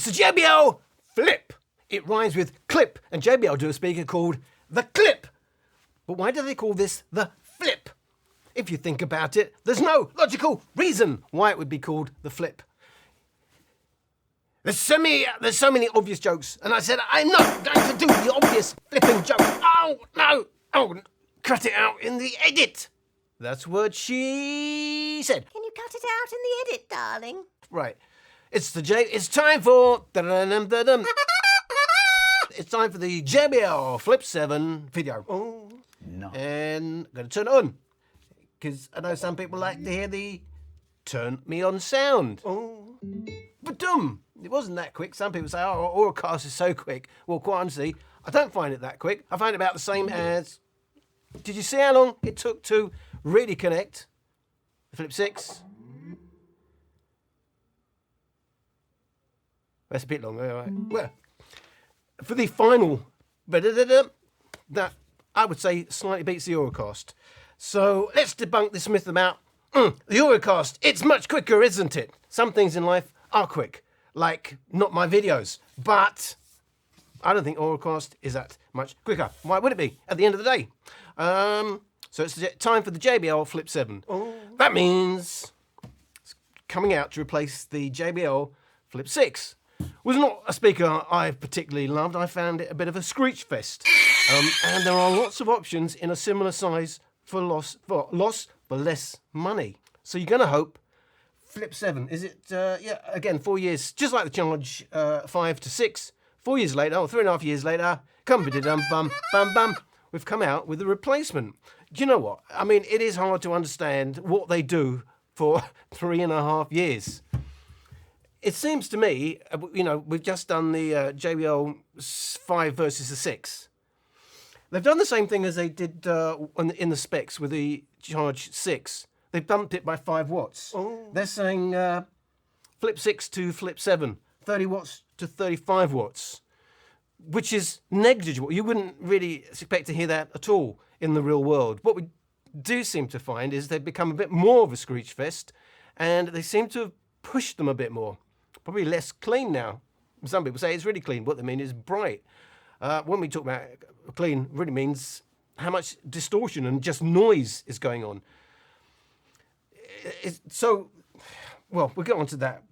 It's the JBL Flip. It rhymes with clip, and JBL do a speaker called the Clip. But why do they call this the Flip? If you think about it, there's no logical reason why it would be called the Flip. There's so many obvious jokes, and I said, I'm not going to do the obvious flipping joke. Oh, no. Oh, cut it out in the edit. That's what she said. Can you cut it out in the edit, darling? Right. It's time for... It's time for the JBL Flip 7 video. Oh, no. And I'm going to turn it on. Because I know some people like to hear the turn me on sound. Oh. But it wasn't that quick. Some people say, oh, Auracast is so quick. Well, quite honestly, I don't find it that quick. I find it about the same as... Did you see how long it took to really connect the Flip 6? That's a bit long, all right. Well, for the final, that I would say slightly beats the Auracast. So let's debunk this myth about the Auracast. It's much quicker, isn't it? Some things in life are quick, like not my videos, but I don't think Auracast is that much quicker. Why would it be at the end of the day? So it's time for the JBL Flip 7. Oh. That means it's coming out to replace the JBL Flip 6. Was not a speaker I particularly loved. I found it a bit of a screech-fest. And there are lots of options in a similar size for less money. So you're going to hope Flip 7, is it, again, 4 years, just like the Charge 5 to 6. 4 years later, or 3.5 years later, bum, we've come out with a replacement. Do you know what? I mean, it is hard to understand what they do for 3.5 years. It seems to me, we've just done the JBL 5 versus the 6. They've done the same thing as they did in the specs with the Charge 6. They've bumped it by 5 watts. Oh. They're saying Flip 6 to Flip 7, 30 watts to 35 watts, which is negligible. You wouldn't really expect to hear that at all in the real world. What we do seem to find is they've become a bit more of a screech fest, and they seem to have pushed them a bit more. Probably less clean now. Some people say it's really clean. What they mean is bright. When we talk about clean, really means how much distortion and just noise is going on. We'll get onto that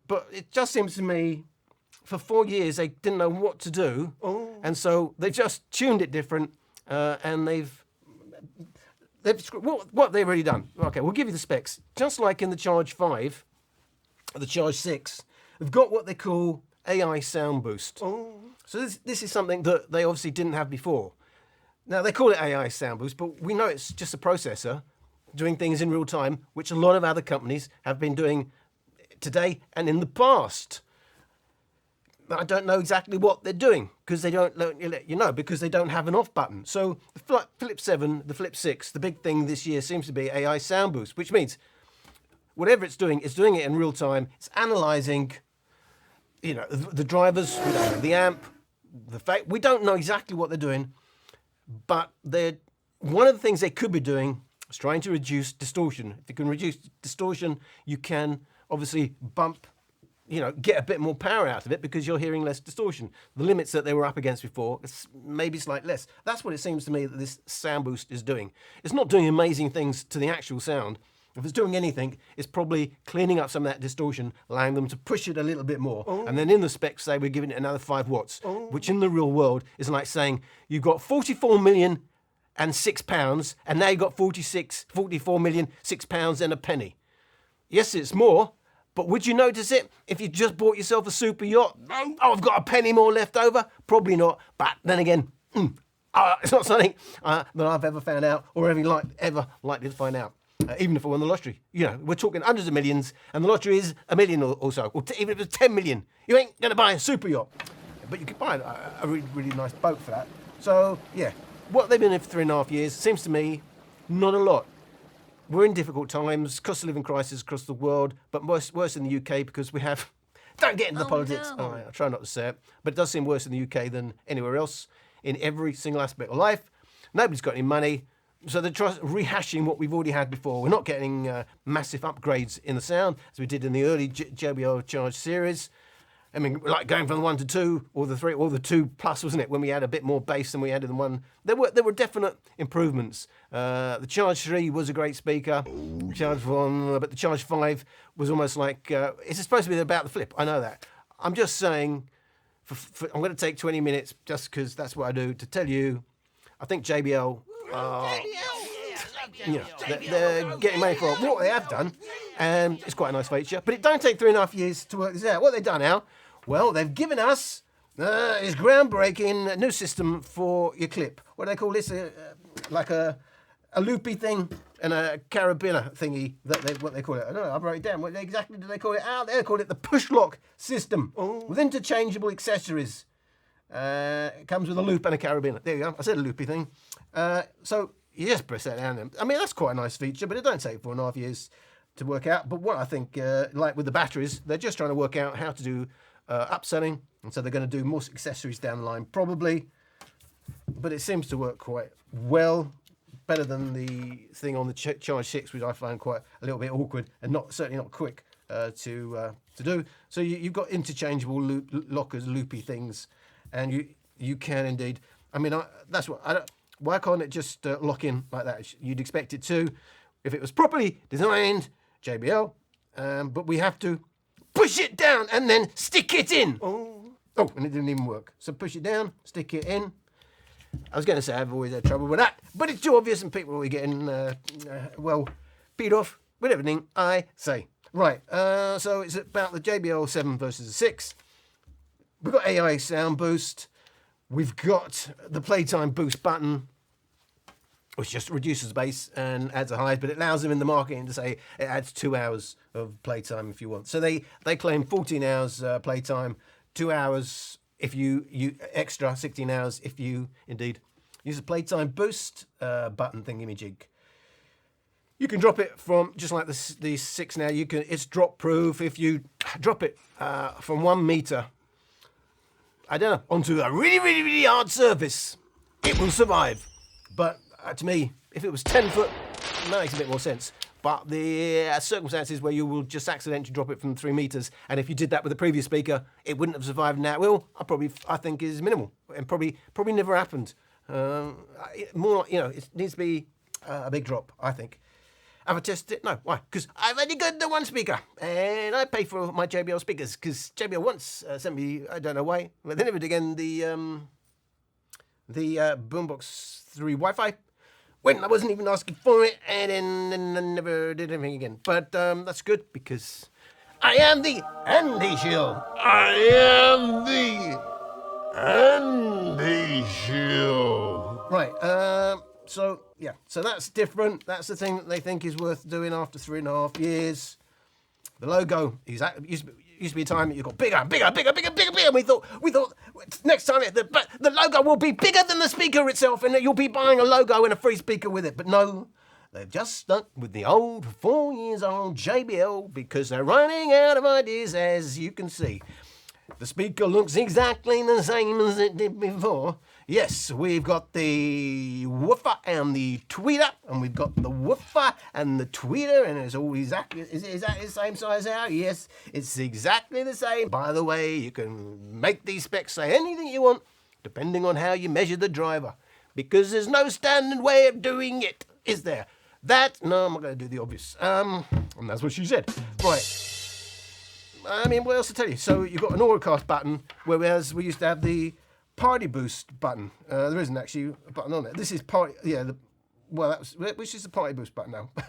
but it just seems to me, for 4 years they didn't know what to do, and so they just tuned it different, and what they've already done. Okay, we'll give you the specs. Just like in the Charge 5, the Charge 6, they've got what they call AI sound boost. So this is something that they obviously didn't have before. Now, they call it AI sound boost, but we know it's just a processor doing things in real time, which a lot of other companies have been doing today and in the past. I don't know exactly what they're doing because they don't let you know, because they don't have an off button. So the Flip 7, the Flip 6, the big thing this year seems to be AI sound boost, which means whatever it's doing it in real time. It's analysing, the drivers, we don't know the amp, the fact, we don't know exactly what they're doing, but one of the things they could be doing is trying to reduce distortion. If you can reduce distortion, you can obviously bump, get a bit more power out of it because you're hearing less distortion. The limits that they were up against before, maybe slightly less. That's what it seems to me that this sound boost is doing. It's not doing amazing things to the actual sound. If it's doing anything, it's probably cleaning up some of that distortion, allowing them to push it a little bit more. And then in the specs say we're giving it another 5 watts, which in the real world is like saying you've got 44 million and £6, and now you've got 44 million, £6 and a penny. Yes, it's more, but would you notice it if you just bought yourself a super yacht? Oh, I've got a penny more left over? Probably not. But then again, it's not something that I've ever found out or ever likely to find out. Even if I won the lottery. We're talking hundreds of millions, and the lottery is $1 million or so. Or even if it's 10 million, you ain't going to buy a super yacht. But you could buy a really, really nice boat for that. So, yeah, what they've been doing for 3.5 years seems to me not a lot. We're in difficult times, cost of living crisis across the world, but worse in the UK because we have... Don't get into the politics. No. I try not to say it, but it does seem worse in the UK than anywhere else in every single aspect of life. Nobody's got any money. So they're rehashing what we've already had before. We're not getting massive upgrades in the sound, as we did in the early JBL Charge series. I mean, like going from the 1 to 2 or the 3 or the 2 plus, wasn't it? When we had a bit more bass than we had in the 1. There were definite improvements. The Charge 3 was a great speaker. But the Charge 5 was almost like, it's supposed to be about the Flip. I know that. I'm just saying, I'm going to take 20 minutes just because that's what I do to tell you. I think JBL, they're getting money for what they have done, and it's quite a nice feature. But it don't take 3.5 years to work this out. What they've done now, well, they've given us this groundbreaking new system for your clip. What do they call this? Like a loopy thing and a carabiner thingy. What they call it? I don't know. I wrote it down. What exactly do they call it? Out there, they call it the push lock system with interchangeable accessories. It comes with a loop and a carabiner. There you go. I said a loopy thing. So you just press that down. I mean, that's quite a nice feature, but it don't take 4.5 years to work out. But what I think, like with the batteries, they're just trying to work out how to do upselling. And so they're going to do more accessories down the line, probably. But it seems to work quite well. Better than the thing on the Charge 6, which I found quite a little bit awkward and certainly not quick to do. So you've got interchangeable lockers, loopy things, and you can indeed. I mean, that's what I don't. Why can't it just lock in like that? You'd expect it to, if it was properly designed, JBL. But we have to push it down and then stick it in. Oh, and it didn't even work. So push it down, stick it in. I was going to say I've always had trouble with that, but it's too obvious and people are getting, peed off with everything I say. Right, so it's about the JBL 7 versus the 6. We've got AI Sound Boost. We've got the Playtime Boost button, which just reduces bass and adds a highs, but it allows them in the marketing to say it adds 2 hours of playtime if you want. So they claim 14 hours playtime, 2 hours if you extra 16 hours if you indeed use a Playtime Boost button thingy-majig. You can drop it from just like the 6 now. It's drop proof. If you drop it from 1 meter, I don't know, onto a really, really, really hard surface, it will survive. But to me, if it was 10 foot, that makes a bit more sense. But the circumstances where you will just accidentally drop it from 3 meters, and if you did that with a previous speaker, it wouldn't have survived now. Well, I think is minimal, and probably never happened. More, it needs to be a big drop, I think. Have I tested it? No. Why? Because I've only got the 1 speaker, and I pay for my JBL speakers. Because JBL once sent me, I don't know why, but then it did again the Boombox 3 Wi-Fi. When I wasn't even asking for it, and then I never did anything again. But that's good, because I am the Andy Shield. I am the Andy Shield. Right, so that's different. That's the thing that they think is worth doing after 3.5 years. The logo, used to be a time that you got bigger. And we thought next time the logo will be bigger than the speaker itself, and you'll be buying a logo and a free speaker with it. But no, they've just stuck with the old 4 years old JBL because they're running out of ideas, as you can see. The speaker looks exactly the same as it did before. Yes, we've got the woofer and the tweeter, and we've got the woofer and the tweeter, and it's all exactly, is it the same size now? Yes, it's exactly the same. By the way, you can make these specs say anything you want, depending on how you measure the driver, because there's no standard way of doing it, is there? No, I'm not going to do the obvious. And that's what she said. Right. I mean, what else to tell you? So you've got an Auracast button, whereas we used to have the Party Boost button. There isn't actually a button on it. This is Party, which is the Party Boost button now? I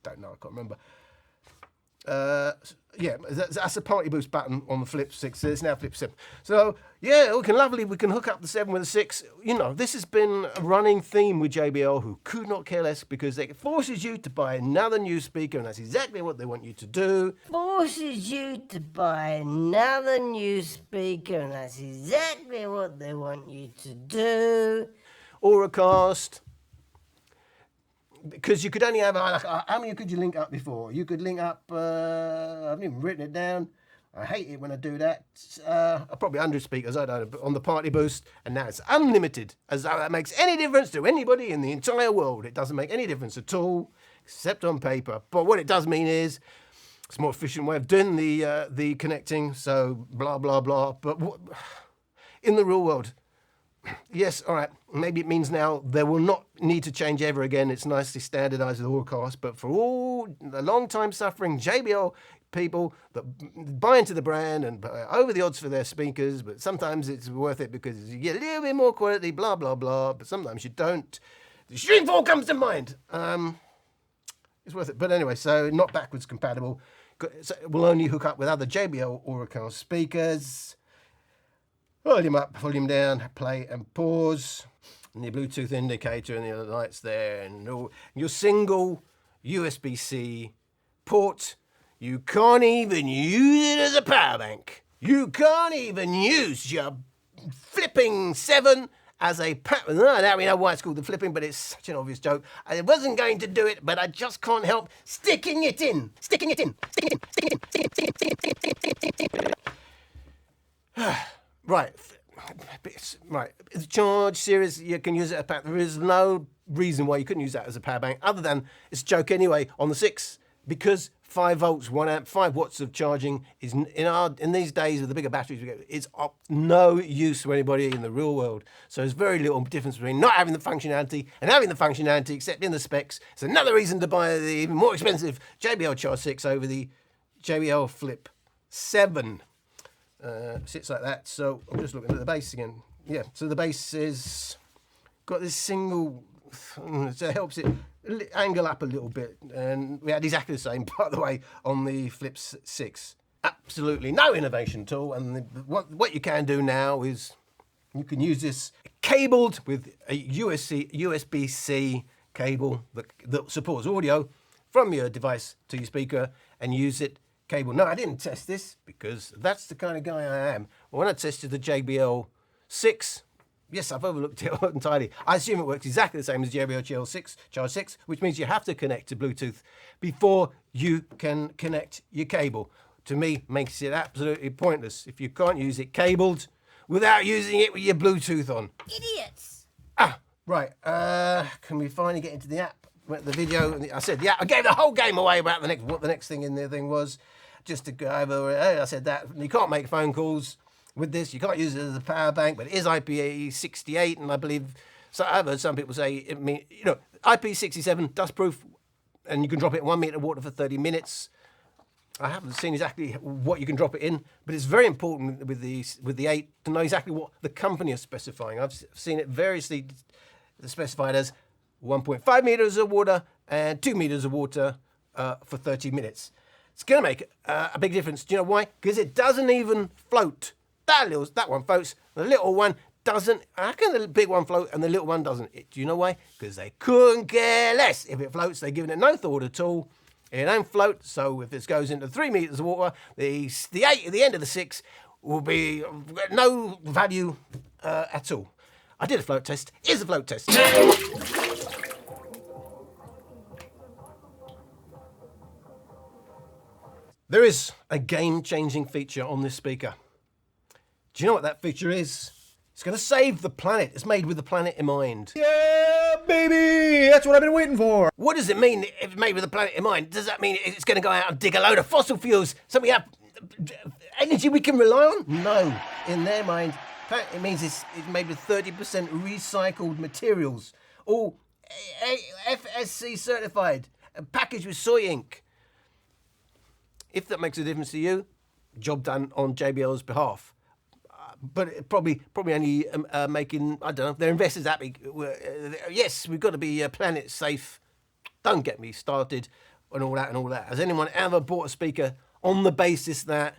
don't know, I can't remember. That's a Party Boost button on the Flip 6. It's now Flip 7. So, yeah, we can hook up the 7 with the 6. This has been a running theme with JBL, who could not care less, because it forces you to buy another new speaker, and that's exactly what they want you to do. Forces you to buy another new speaker, and that's exactly what they want you to do. Auracast. Because you could only have, how many could you link up before? You could link up, I haven't even written it down. I hate it when I do that. Probably 100 speakers, I don't know, on the Party Boost, and now it's unlimited, as though that makes any difference to anybody in the entire world. It doesn't make any difference at all, except on paper. But what it does mean is, It's a more efficient way of doing the connecting, so blah, blah, blah. But in the real world, yes, all right, maybe it means now there will not need to change ever again. It's nicely standardized with all costs, but for all the long time suffering JBL people that buy into the brand and over the odds for their speakers, but sometimes it's worth it because you get a little bit more quality, blah, blah, blah, but sometimes you don't. The Streamfall comes to mind. It's worth it. But anyway, so not backwards compatible. So it will only hook up with other JBL Oracle speakers. Volume up, volume down, play and pause. And the Bluetooth indicator and the other lights there. And your single USB-C port. You can't even use it as a power bank. You can't even use your flipping 7 as a power. Now we know why it's called the flipping, but it's such an obvious joke. I wasn't going to do it, but I just can't help sticking it in. Sticking it in. Sticking it in. Sticking it in. Sticking it in. Sticking it in. Right. Right. The Charge series, you can use it as a power. There is no reason why you couldn't use that as a power bank, other than it's a joke anyway on the 6, because 5 volts, 1 amp, 5 watts of charging is in these days with the bigger batteries we get, it's of no use to anybody in the real world. So there's very little difference between not having the functionality and having the functionality, except in the specs. It's another reason to buy the even more expensive JBL Charge 6 over the JBL Flip 7. Sits like that. So I'm just looking at the bass again. Yeah, so the bass is got this single, so it helps it angle up a little bit, and we had exactly the same, by the way, on the Flip 6. Absolutely no innovation at all. And what you can do now is you can use this cabled with a USB-C cable that supports audio from your device to your speaker, and use it cable. No, I didn't test this because that's the kind of guy I am. When I tested the JBL 6, yes, I've overlooked it entirely. I assume it works exactly the same as JBL Charge 6, which means you have to connect to Bluetooth before you can connect your cable. To me, makes it absolutely pointless if you can't use it cabled without using it with your Bluetooth on. Idiots! Ah, right. Can we finally get into the app? The video, I said the app. I gave the whole game away about what the next thing in the thing was. Just to go over, I said that you can't make phone calls with this. You can't use it as a power bank, but it is IP68, and I believe I've heard some people say IP67 dust proof, and you can drop it in 1 meter of water for 30 minutes. I haven't seen exactly what you can drop it in, but it's very important with the Aint to know exactly what the company is specifying. I've seen it variously specified as 1.5 meters of water and 2 meters of water for 30 minutes. It's going to make a big difference. Do you know why? Because it doesn't even float. That one floats. The little one doesn't. How can the big one float and the little one doesn't? Do you know why? Because they couldn't care less. If it floats, they're giving it no thought at all. It don't float, so if it goes into 3 meters of water, the 8 at the end of the 6 will be no value at all. I did a float test. Here's a float test. There is a game-changing feature on this speaker. Do you know what that feature is? It's going to save the planet. It's made with the planet in mind. Yeah, baby! That's what I've been waiting for. What does it mean if it's made with the planet in mind? Does that mean it's going to go out and dig a load of fossil fuels so we have energy we can rely on? No. In their mind, it means it's made with 30% recycled materials. All FSC certified, packaged with soy ink. If that makes a difference to you, job done on JBL's behalf. But it probably only making, I don't know, their investors happy. Yes, we've got to be planet safe. Don't get me started on all that and all that. Has anyone ever bought a speaker on the basis that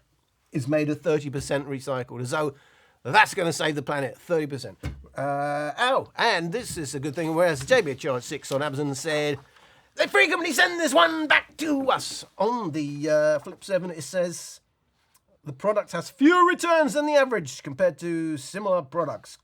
it's made of 30% recycled? As though that's going to save the planet, 30%. And this is a good thing, whereas the JBL Charge 6 on Amazon said, they frequently send this one back to us. On the Flip 7, it says, the product has fewer returns than the average compared to similar products.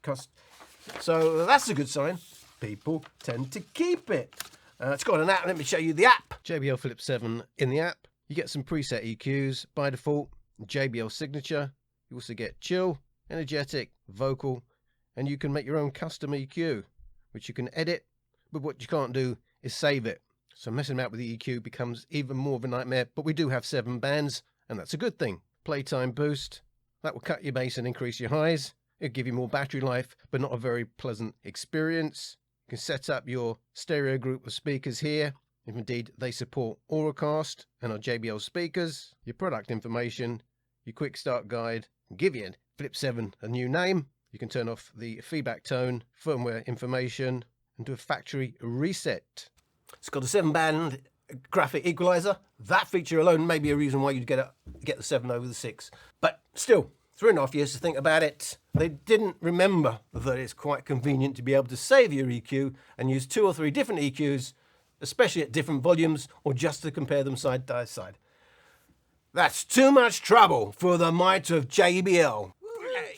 So that's a good sign. People tend to keep it. It's got an app. Let me show you the app. JBL Flip 7 in the app. You get some preset EQs. By default, JBL signature. You also get chill, energetic, vocal, and you can make your own custom EQ, which you can edit, but what you can't do is save it. so messing about with the EQ becomes even more of a nightmare, but we do have 7 bands, and that's a good thing. Playtime boost, that will cut your bass and increase your highs. It'll give you more battery life, but not a very pleasant experience. You can set up your stereo group of speakers here, if indeed they support Auracast and our JBL speakers, your product information, your quick start guide, and give your Flip 7 a new name. You can turn off the feedback tone, firmware information, and do a factory reset. It's got a 7-band graphic equalizer. That feature alone may be a reason why you'd get the 7 over the 6. But still, 3.5 years to think about it. They didn't remember that it's quite convenient to be able to save your EQ and use 2 or 3 different EQs, especially at different volumes, or just to compare them side by side. That's too much trouble for the might of JBL.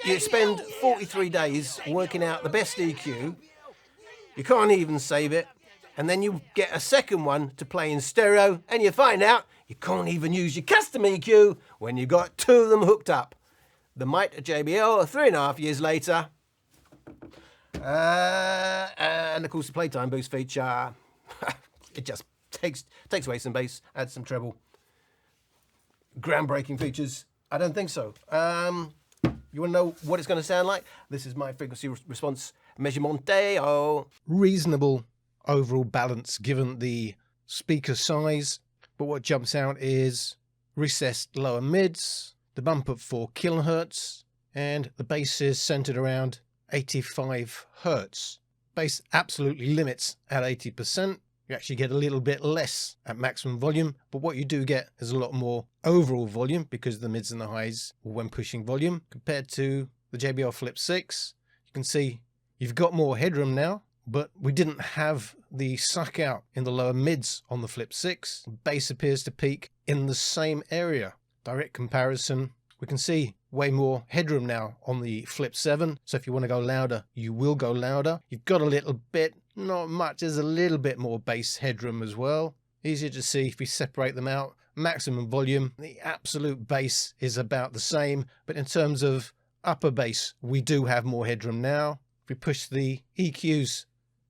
You spend 43 days working out the best EQ, you can't even save it, and then you get a second one to play in stereo, and you find out you can't even use your custom EQ when you've got 2 of them hooked up. The might of JBL 3.5 years later. And of course the Playtime Boost feature, it just takes away some bass, adds some treble. Groundbreaking features? I don't think so. You want to know what it's going to sound like? This is my frequency response measurement. Reasonable overall balance given the speaker size, but what jumps out is recessed lower mids, the bump of 4 kilohertz, and the bass is centered around 85 hertz. Bass absolutely limits at 80%. You actually get a little bit less at maximum volume, but what you do get is a lot more overall volume because of the mids and the highs when pushing volume compared to the JBL Flip 6. You can see you've got more headroom now, but we didn't have the suck out in the lower mids on the Flip 6. Bass appears to peak in the same area. Direct comparison, we can see way more headroom now on the Flip 7. So if you want to go louder, you will go louder. You've got a little bit, not much, there's a little bit more bass headroom as well. Easier to see if we separate them out. Maximum volume, the absolute bass is about the same, but in terms of upper bass, we do have more headroom now. If we push the EQs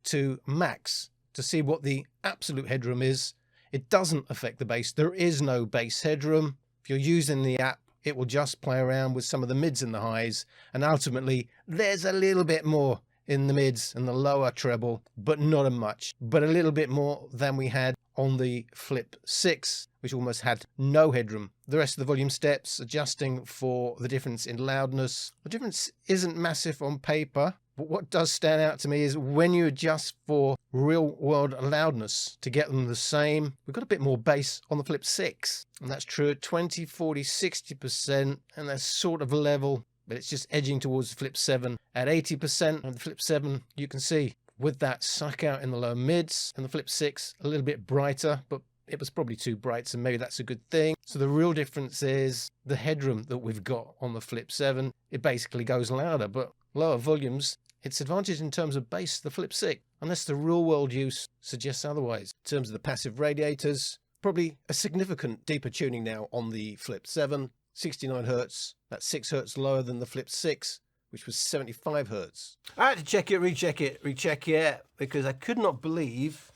to max to see what the absolute headroom is, it doesn't affect the bass. There is no bass headroom. If you're using the app, it will just play around with some of the mids and the highs, and ultimately there's a little bit more in the mids and the lower treble, but not a much, but a little bit more than we had on the Flip 6, which almost had no headroom. The rest of the volume steps, adjusting for the difference in loudness. The difference isn't massive on paper, but what does stand out to me is when you adjust for real world loudness to get them the same, we've got a bit more bass on the Flip 6, and that's true at 20, 40, 60%, and that's sort of level, but it's just edging towards the Flip 7 at 80%. On the Flip 7, you can see with that suck out in the low mids, and the Flip 6 a little bit brighter, but it was probably too bright, so maybe that's a good thing. So the real difference is the headroom that we've got on the Flip 7. It basically goes louder, but lower volumes, its advantage in terms of bass, the Flip 6, unless the real world use suggests otherwise. In terms of the passive radiators, probably a significant deeper tuning now on the Flip 7, 69 hertz, that's 6 hertz lower than the Flip 6, which was 75 hertz. I had to check it, recheck it, because I could not believe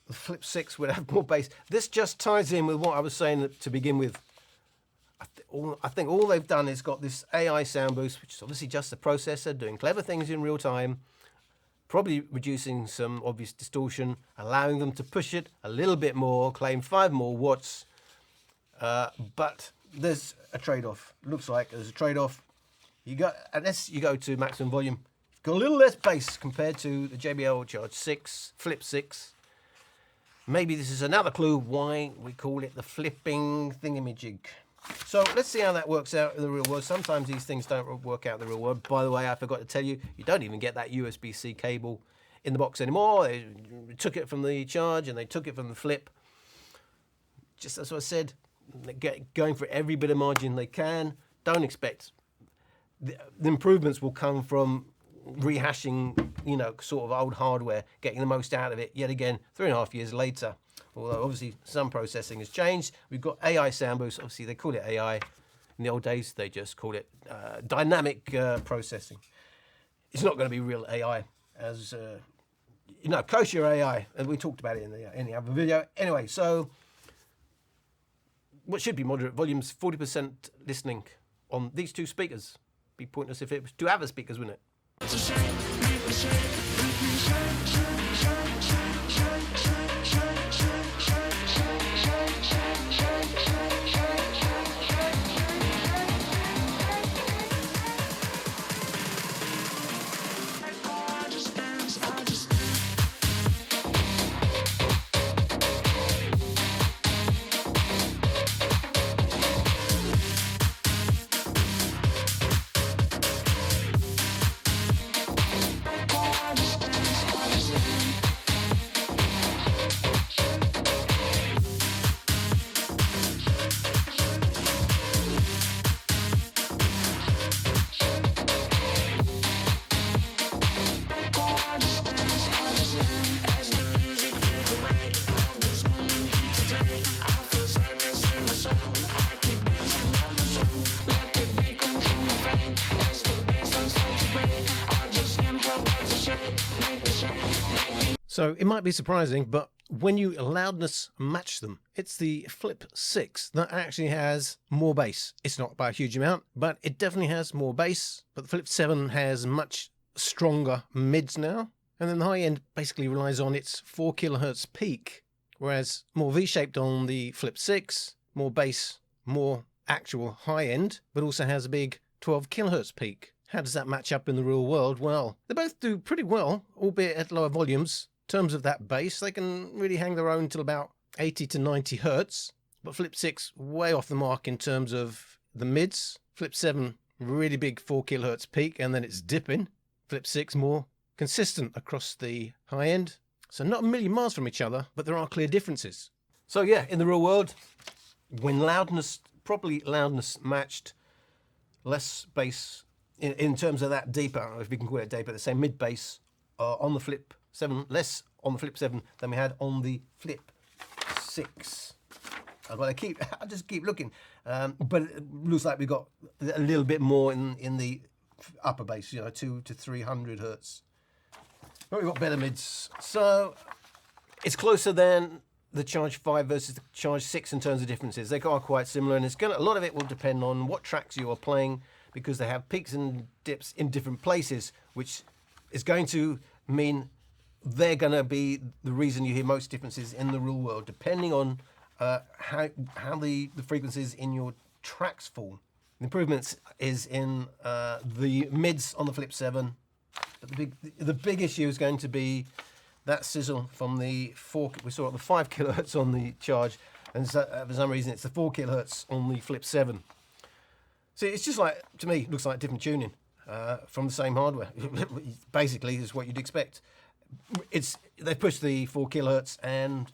the Flip 6 would have more bass. This just ties in with what I was saying to begin with. I think all they've done is got this AI sound boost, which is obviously just the processor doing clever things in real time, probably reducing some obvious distortion, allowing them to push it a little bit more, claim 5 more watts. But there's a trade-off. Looks like there's a trade-off. Unless you go to maximum volume, you've got a little less bass compared to the JBL Charge 6, Flip 6. Maybe this is another clue why we call it the flipping thingamajig. So let's see how that works out in the real world. Sometimes these things don't work out in the real world. By the way, I forgot to tell you, you don't even get that USB-C cable in the box anymore. They took it from the Charge and they took it from the Flip. Just as I said, going for every bit of margin they can. Don't expect the improvements will come from rehashing, sort of old hardware, getting the most out of it yet again 3.5 years later. Although obviously some processing has changed. We've got AI sound boost. Obviously they call it AI. In the old days they just called it dynamic processing. It's not going to be real AI as close your AI, and we talked about it in the other video. Anyway, so what should be moderate volumes, 40% listening on these two speakers. Be pointless if it was two other speakers, wouldn't it? So it might be surprising, but when you loudness match them, it's the Flip 6 that actually has more bass. It's not by a huge amount, but it definitely has more bass. But the Flip 7 has much stronger mids now. And then the high end basically relies on its 4 kilohertz peak, whereas more V-shaped on the Flip 6, more bass, more actual high end, but also has a big 12 kilohertz peak. How does that match up in the real world? Well, they both do pretty well, albeit at lower volumes. In terms of that bass, they can really hang their own till about 80 to 90 hertz, but Flip 6 way off the mark in terms of the mids. Flip 7 really big 4 kilohertz peak, and then it's dipping. Flip 6 more consistent across the high end. So not a million miles from each other, but there are clear differences. So yeah, in the real world, when properly loudness matched, less bass in terms of that deeper, if we can call it deeper, the same mid bass on the Flip 7, less on the Flip 7 than we had on the Flip 6. But I just keep looking. But it looks like we got a little bit more in the upper bass, 200 to 300 hertz. But we've got better mids. So it's closer than the Charge 5 versus the Charge 6 in terms of differences. They are quite similar, and a lot of it will depend on what tracks you are playing, because they have peaks and dips in different places, which is going to mean they're going to be the reason you hear most differences in the real world, depending on how the frequencies in your tracks fall. The improvements is in the mids on the Flip 7, but the big issue is going to be that sizzle from the 4. We saw it the 5 kilohertz on the Charge, and so, for some reason it's the 4 kilohertz on the Flip 7. So it's just like, to me, looks like different tuning from the same hardware. Basically, is what you'd expect. They've pushed the 4 kilohertz, and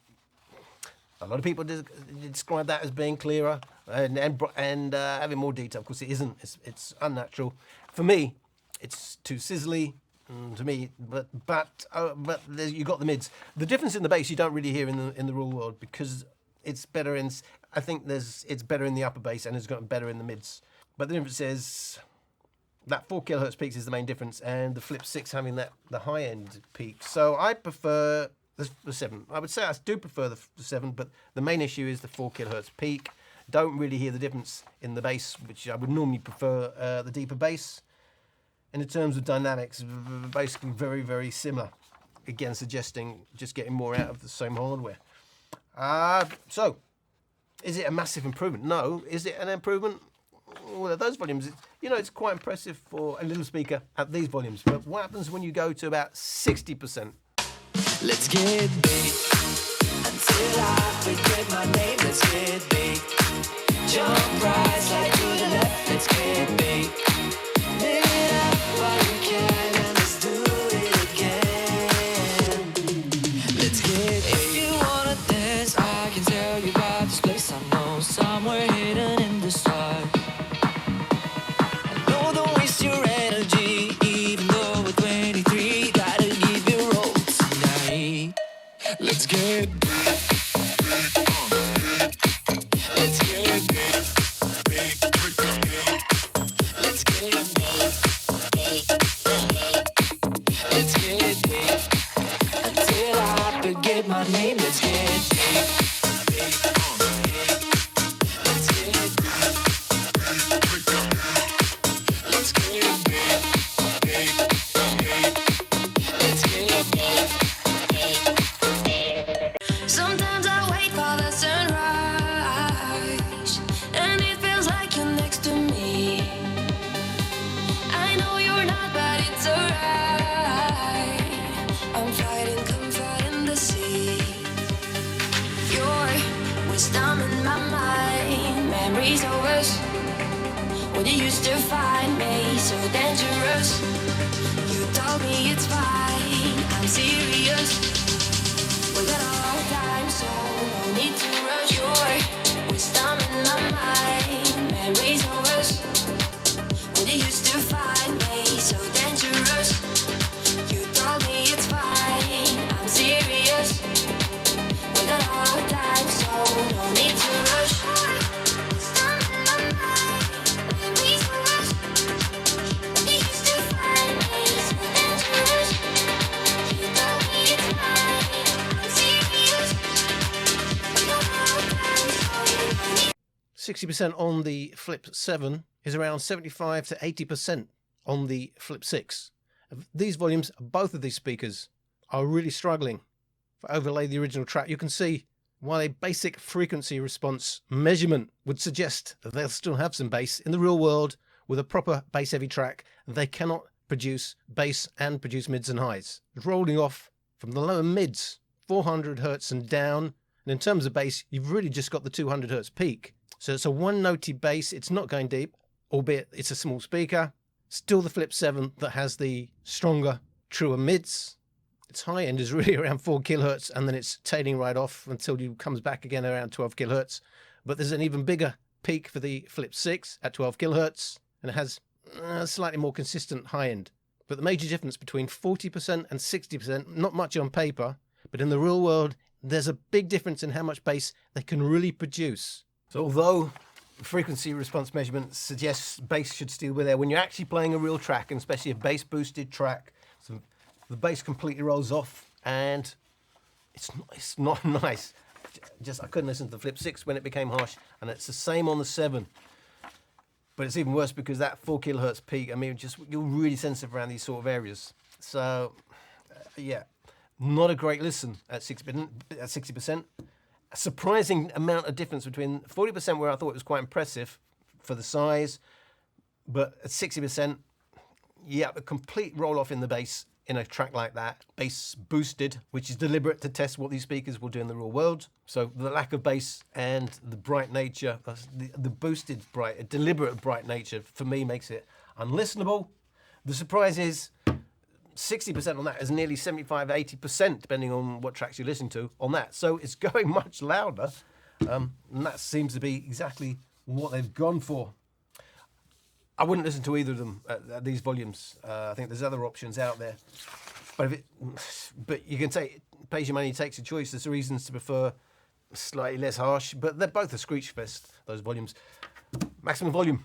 a lot of people describe that as being clearer and having more detail. Of course, it isn't. It's unnatural. For me, it's too sizzly. To me, but you got the mids. The difference in the bass you don't really hear in the real world, because it's better in. I think it's better in the upper bass, and it's got better in the mids. But the difference is that 4 kilohertz peaks is the main difference, and the Flip 6 having the high end peak. So I prefer the 7. I would say I do prefer the 7, but the main issue is the 4 kilohertz peak. Don't really hear the difference in the bass, which I would normally prefer the deeper bass. And in terms of dynamics, basically very, very similar. Again, suggesting just getting more out of the same hardware. So, is it a massive improvement? No. Is it an improvement? Well, at those volumes, it's quite impressive for a little speaker at these volumes. But what happens when you go to about 60%? Let's get big until I forget my name. Let's get big. Jump rise like to the left. Let's get big. Live it up while you can, and let's do it again. Let's get big. If you wanna dance, I can tell you about this place I know, somewhere hidden in the stars. No, don't waste your energy, even though we're 23. Gotta give it all tonight. Let's get big. Let's get big. Let's get big. Let's get big dangerous. You told me it's fine, I'm serious. We got a long time, so no need to rush. Your wisdom in my mind, memories of us when you used to find me so dangerous. You told me it's fine, I'm serious. We got a long time, so no need to rush. Wisdom in my mind, memories of us when you used to find me so dangerous. You told me it's fine, I'm serious. We got a long time, so no need. 60% on the Flip 7 is around 75 to 80% on the Flip 6. These volumes, both of these speakers, are really struggling to overlay the original track. You can see while a basic frequency response measurement would suggest that they'll still have some bass, in the real world, with a proper bass heavy track, they cannot produce bass and produce mids and highs. Rolling off from the lower mids, 400 hertz and down, and in terms of bass, you've really just got the 200 hertz peak. So it's a one-notey bass, it's not going deep, albeit it's a small speaker. Still the Flip 7 that has the stronger, truer mids. Its high end is really around 4 kilohertz, and then it's tailing right off until you comes back again around 12 kilohertz. But there's an even bigger peak for the Flip 6 at 12 kilohertz, and it has a slightly more consistent high end. But the major difference between 40% and 60%, not much on paper, but in the real world, there's a big difference in how much bass they can really produce. So although frequency response measurement suggests bass should still be there, when you're actually playing a real track, and especially a bass boosted track, so the bass completely rolls off and it's not nice. I couldn't listen to the Flip 6 when it became harsh, and it's the same on the 7. But it's even worse because that 4 kilohertz peak, I mean, you're really sensitive around these sort of areas. So yeah, not a great listen at 60%. A surprising amount of difference between 40%, where I thought it was quite impressive for the size, but at 60%, yeah, a complete roll off in the bass in a track like that. Bass boosted, which is deliberate to test what these speakers will do in the real world. So the lack of bass and the bright nature, the boosted bright, deliberate bright nature, for me makes it unlistenable. The surprise is 60% on that is nearly 75, 80%, depending on what tracks you listen to on that. So it's going much louder, and that seems to be exactly what they've gone for. I wouldn't listen to either of them at these volumes. I think there's other options out there. But you can say, pays your money, takes your choice. There's reasons to prefer slightly less harsh, but they're both a screech-fest, those volumes. Maximum volume.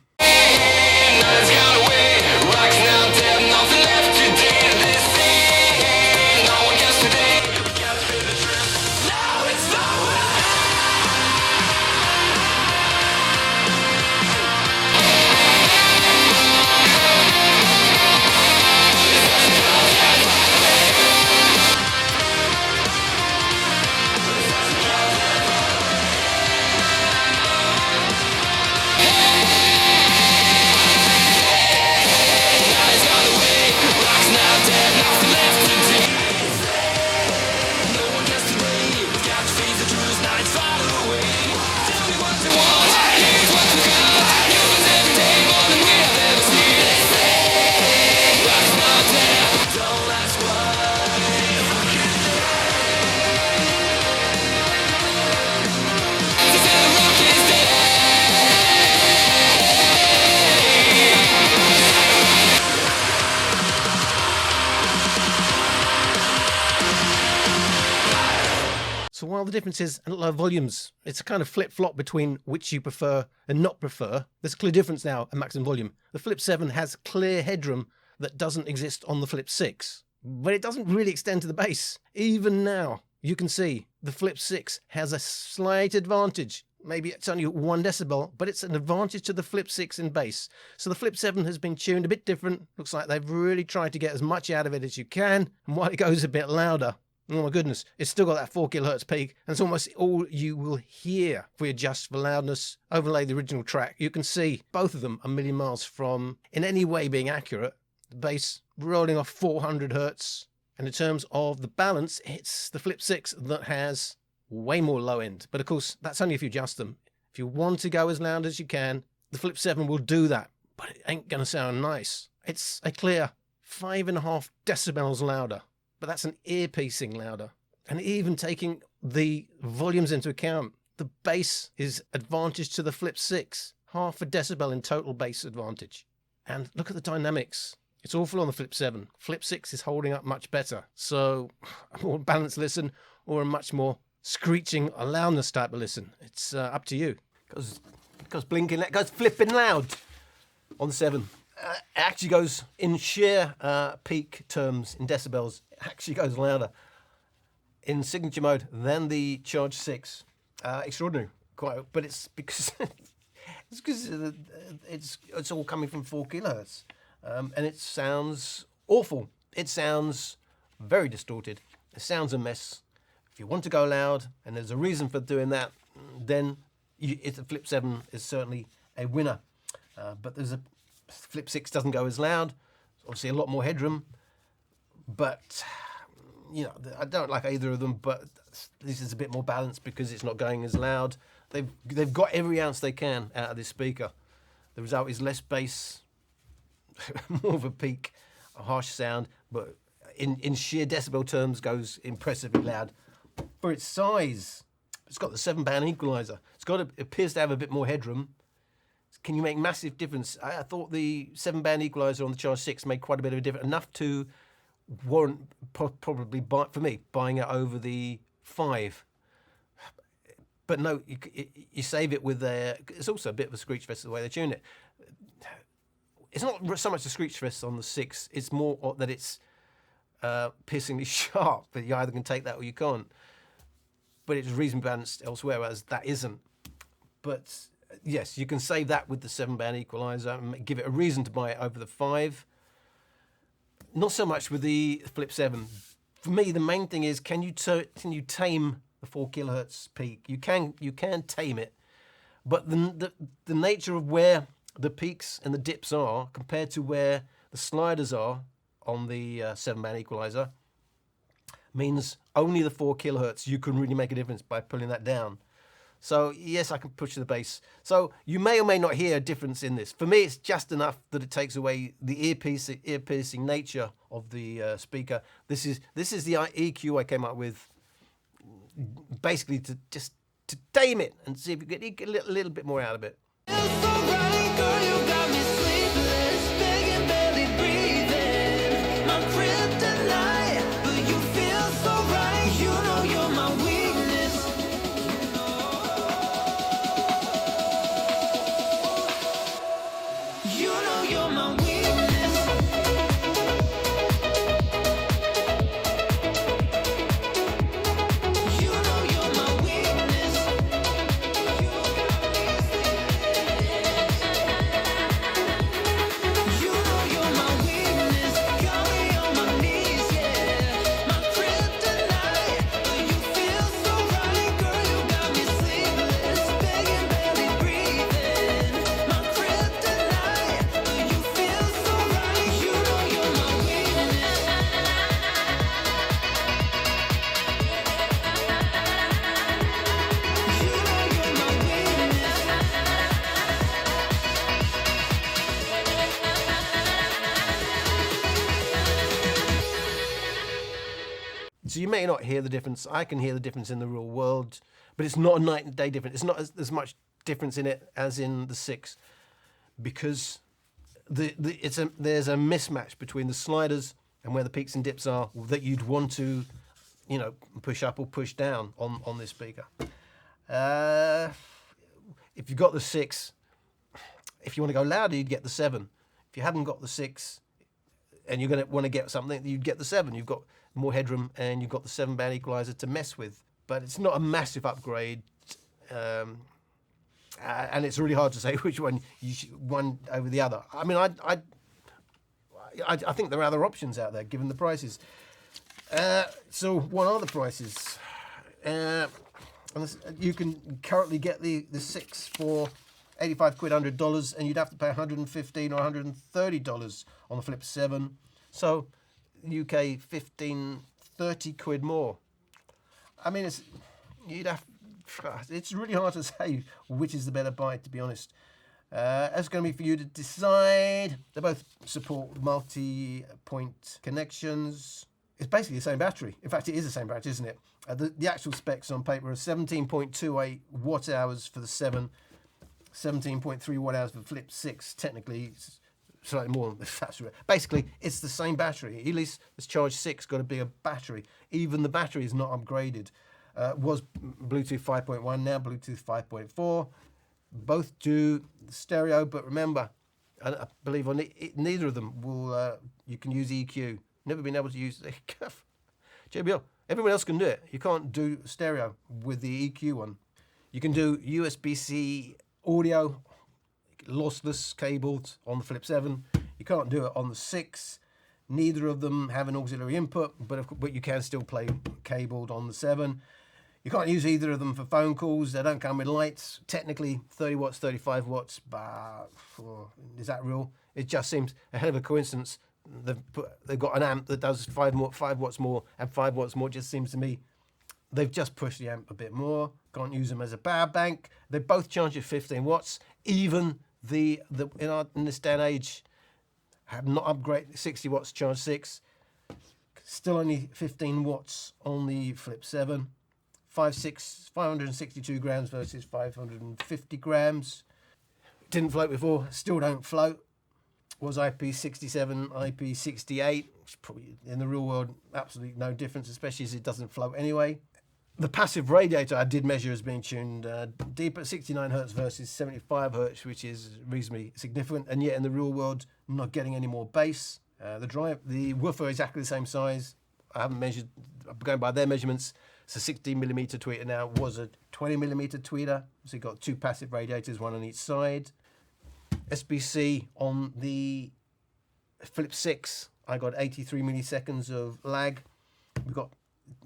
So while the difference is low volumes, it's a kind of flip-flop between which you prefer and not prefer. There's a clear difference now at maximum volume. The Flip 7 has clear headroom that doesn't exist on the Flip 6, but it doesn't really extend to the bass. Even now, you can see the Flip 6 has a slight advantage. Maybe it's only 1 decibel, but it's an advantage to the Flip 6 in bass. So the Flip 7 has been tuned a bit different. Looks like they've really tried to get as much out of it as you can, and while it goes a bit louder, oh my goodness, it's still got that 4 kilohertz peak, and it's almost all you will hear. If we adjust for loudness, overlay the original track, you can see both of them a million miles from in any way being accurate. The bass rolling off 400 hertz, and in terms of the balance, it's the Flip 6 that has way more low end. But of course, that's only if you adjust them. If you want to go as loud as you can, the Flip 7 will do that, but it ain't going to sound nice. It's a clear 5.5 decibels louder, but that's an ear-piercing louder. And even taking the volumes into account, the bass is advantage to the Flip 6, 0.5 decibel in total bass advantage. And look at the dynamics. It's awful on the Flip 7. Flip 6 is holding up much better. So a more balanced listen or a much more screeching loudness type of listen. It's up to you. Goes blinking, it goes flipping loud on the 7. It actually goes in sheer peak terms, in decibels, it actually goes louder in signature mode than the Charge 6. Extraordinary, quite, but it's because it's all coming from 4 kilohertz, and it sounds awful. It sounds very distorted. It sounds a mess. If you want to go loud, and there's a reason for doing that, then the Flip 7 is certainly a winner. But there's a Flip 6 doesn't go as loud. Obviously, a lot more headroom, but I don't like either of them, but this is a bit more balanced because it's not going as loud. They've got every ounce they can out of this speaker. The result is less bass, more of a peak, a harsh sound, but in sheer decibel terms goes impressively loud. For its size, it's got the 7-band equalizer. It appears to have a bit more headroom. Can you make massive difference? I thought the 7-band equalizer on the Charge 6 made quite a bit of a difference, enough to warrant probably for me buying it over the 5. But no, you save it with it's also a bit of a screech-fest the way they tune it. It's not so much a screech-fest on the 6, it's more that it's piercingly sharp, but you either can take that or you can't. But it's reasonably balanced elsewhere, whereas that isn't. But yes, you can save that with the 7-band equalizer and give it a reason to buy it over the 5. Not so much with the Flip 7. For me, the main thing is, can you tame the 4 kilohertz peak? You can tame it, but the nature of where the peaks and the dips are compared to where the sliders are on the 7-band equalizer means only the 4 kilohertz you can really make a difference by pulling that down. So yes, I can push the bass. So you may or may not hear a difference in this. For me, it's just enough that it takes away the ear-piercing nature of the speaker. This is the EQ I came up with, basically to tame it and see if you get a little bit more out of it. So you may not hear the difference. I can hear the difference in the real world, but it's not a night and day difference. It's not as much difference in it as in the 6, because there's a mismatch between the sliders and where the peaks and dips are that you'd want to, push up or push down on this speaker. If you've got the 6, if you want to go louder, you'd get the 7. If you haven't got the 6 and you're going to want to get something, you'd get the 7. You've got more headroom and you've got the 7-band equalizer to mess with. But it's not a massive upgrade, and it's really hard to say which one one over the other. I mean, I think there are other options out there given the prices. So what are the prices? You can currently get the 6 for £85 $100, and you'd have to pay $115 or $130 on the Flip 7. So UK 15, 30 quid more. I mean, it's really hard to say which is the better buy, to be honest. That's going to be for you to decide. They both support multi-point connections. It's basically the same battery. In fact, it is the same battery, isn't it? The actual specs on paper are 17.28 watt hours for the 7, 17.3 watt hours for Flip 6. Technically, it's slightly more than the basically, it's the same battery. At least this Charge 6 got a bigger battery. Even the battery is not upgraded. Was Bluetooth 5.1, now Bluetooth 5.4. Both do stereo, but remember, I believe on neither of them will you can use EQ. Never been able to use JBL. Everyone else can do it. You can't do stereo with the EQ one. You can do USB-C audio, lossless cabled on the Flip 7. You can't do it on the 6. Neither of them have an auxiliary input, but you can still play cabled on the 7. You can't use either of them for phone calls. They don't come with lights. Technically, 30 watts, 35 watts, but is that real? It just seems a hell of a coincidence. They've got an amp that does 5 watts more and 5 watts more. It just seems to me they've just pushed the amp a bit more. Can't use them as a power bank. They both charge at 15 watts. Even in this day and age, have not upgraded 60 watts Charge 6. Still only 15 watts on the Flip 7. 562 grams versus 550 grams. Didn't float before, still don't float. Was IP67, IP68. It's probably in the real world absolutely no difference, especially as it doesn't float anyway. The passive radiator I did measure as being tuned deep at 69 hertz versus 75 hertz, which is reasonably significant, and yet in the real world not getting any more bass. The woofer is exactly the same size. I haven't measured, I'm going by their measurements. It's a 16mm tweeter now, was a 20mm tweeter. So you've got 2 passive radiators, 1 on each side. SBC on the Flip 6, I got 83 milliseconds of lag. We've got,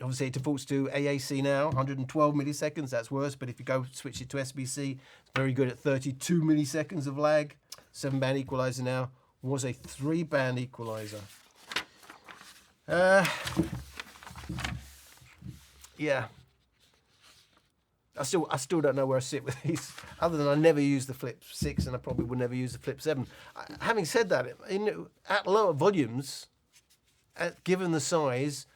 obviously it defaults to AAC now, 112 milliseconds, that's worse, but if you go switch it to SBC, it's very good at 32 milliseconds of lag. 7-band equalizer now, was a 3-band equalizer. Yeah. I still don't know where I sit with these, other than I never use the Flip 6 and I probably would never use the Flip 7. Having said that, at lower volumes, given the size,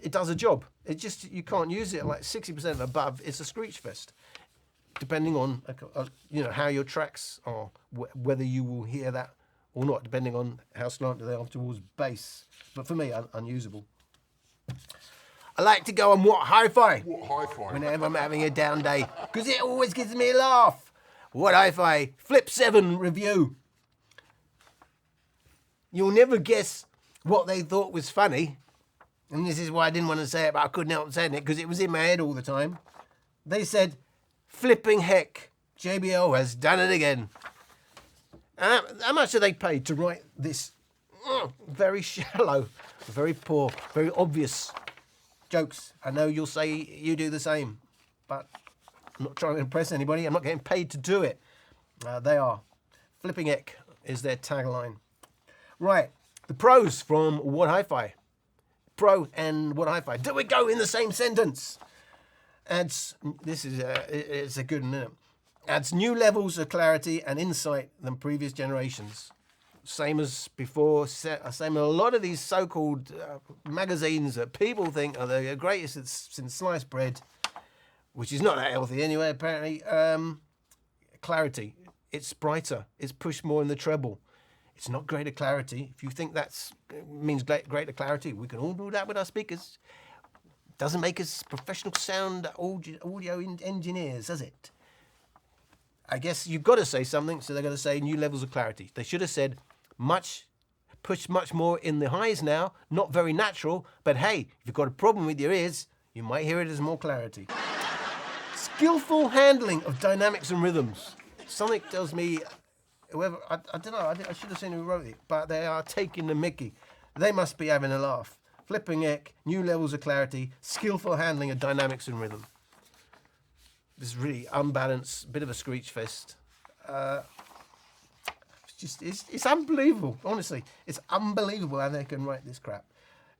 it does a job. It just, you can't use it like 60% above. It's a screech fest, depending on how your tracks are, whether you will hear that or not, depending on how slanted they are towards bass. But for me, unusable. I like to go on What HiFi whenever I'm having a down day, because it always gives me a laugh. What HiFi Flip 7 review. You'll never guess what they thought was funny, and this is why I didn't want to say it, but I couldn't help saying it because it was in my head all the time. They said, flipping heck, JBL has done it again. How much are they paid to write this very shallow, very poor, very obvious jokes? I know you'll say you do the same, but I'm not trying to impress anybody. I'm not getting paid to do it. They are. Flipping heck is their tagline. Right, the pros from What HiFi. Pro and What HiFi. Do we go in the same sentence? Adds, this is it's a good one. Adds new levels of clarity and insight than previous generations. Same as before, same as a lot of these so-called magazines that people think are the greatest since sliced bread, which is not that healthy anyway, apparently. Clarity, it's brighter, it's pushed more in the treble. It's not greater clarity. If you think that means greater clarity, we can all do that with our speakers. Doesn't make us professional sound audio engineers, does it? I guess you've got to say something, so they're going to say new levels of clarity. They should have said push much more in the highs now, not very natural, but hey, if you've got a problem with your ears, you might hear it as more clarity. Skillful handling of dynamics and rhythms. Something tells me, whoever, I don't know, I should have seen who wrote it, but they are taking the mickey. They must be having a laugh. Flipping heck, new levels of clarity, skillful handling of dynamics and rhythm. This is really unbalanced, bit of a screech fest. It's unbelievable, honestly. It's unbelievable how they can write this crap.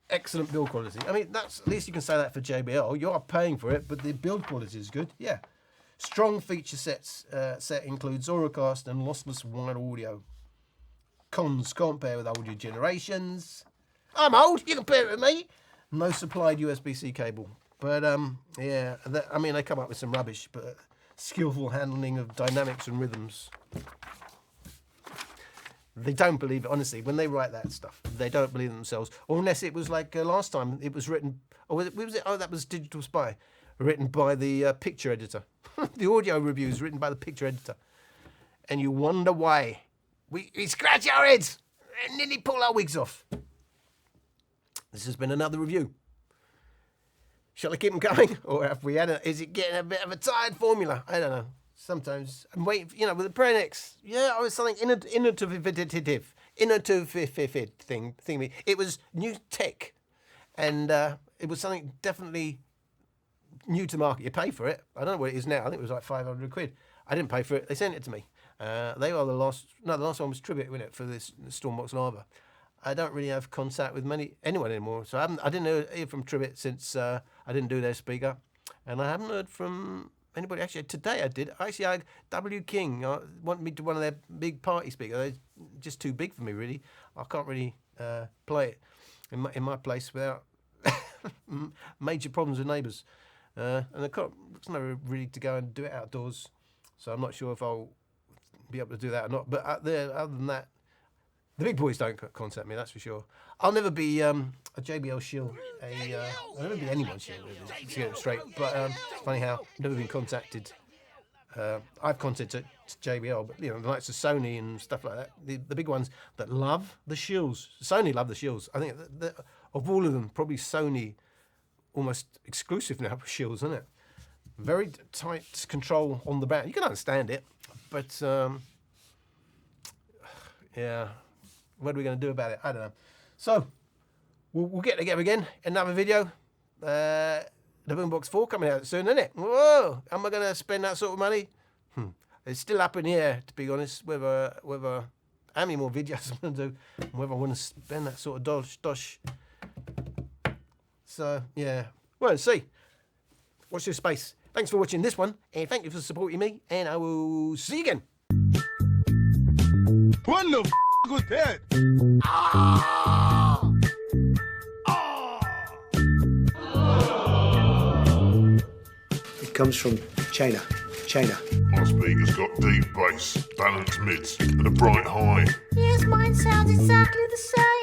Excellent build quality. I mean, at least you can say that for JBL. You are paying for it, but the build quality is good. Yeah. Strong feature set includes Auracast and lossless wide audio. Cons: can't pair with older generations. I'm old, you can pair it with me. No supplied USB-C cable. But yeah, I mean, they come up with some rubbish, but skillful handling of dynamics and rhythms. They don't believe it, honestly. When they write that stuff, they don't believe it themselves. Or unless it was like last time, it was written, or was it? Oh, that was Digital Spy, written by the picture editor. The audio reviews written by the picture editor. And you wonder why. We scratch our heads and nearly pull our wigs off. This has been another review. Shall I keep them going? Or have we had is it getting a bit of a tired formula? I don't know. Sometimes I'm waiting for, with the Prenex. Yeah, I was something innovative thing. It was new tech. And it was something definitely new to market. You pay for it. I don't know what it is now. I think it was like 500 quid. I didn't pay for it. They sent it to me. They are the last. No, the last one was Tribute, wasn't it, for this Stormbox Lava. I don't really have contact with anyone anymore, so I didn't hear from Tribute since I didn't do their speaker, and I haven't heard from anybody. Actually, today I did. Actually, W King wanted me to one of their big party speakers. They're just too big for me, really. I can't really play it in my place without major problems with neighbours, and it's never really to go and do it outdoors. So I'm not sure if I'll be able to do that or not. But other than that, the big boys don't contact me, that's for sure. I'll never be a JBL shield. I'll never be anyone's shield, really, to get it straight. But it's funny how I've never been contacted. I've contacted JBL, but the likes of Sony and stuff like that, the big ones that love the shields. Sony love the shields. I think of all of them, probably Sony almost exclusive now for shields, isn't it? Very tight control on the back. You can understand it, but yeah. What are we going to do about it? I don't know. So, we'll get together again in another video. The Boombox 4 coming out soon, isn't it? Whoa! Am I going to spend that sort of money? It's still up in the air, to be honest, whether how many more videos I'm going to do, and whether I want to spend that sort of dosh. So, yeah. Well, see. Watch this space. Thanks for watching this one, and thank you for supporting me, and I will see you again. What the was that? It comes from China. My speaker's got deep bass, balanced mids, and a bright high. Yes, mine sounds exactly the same.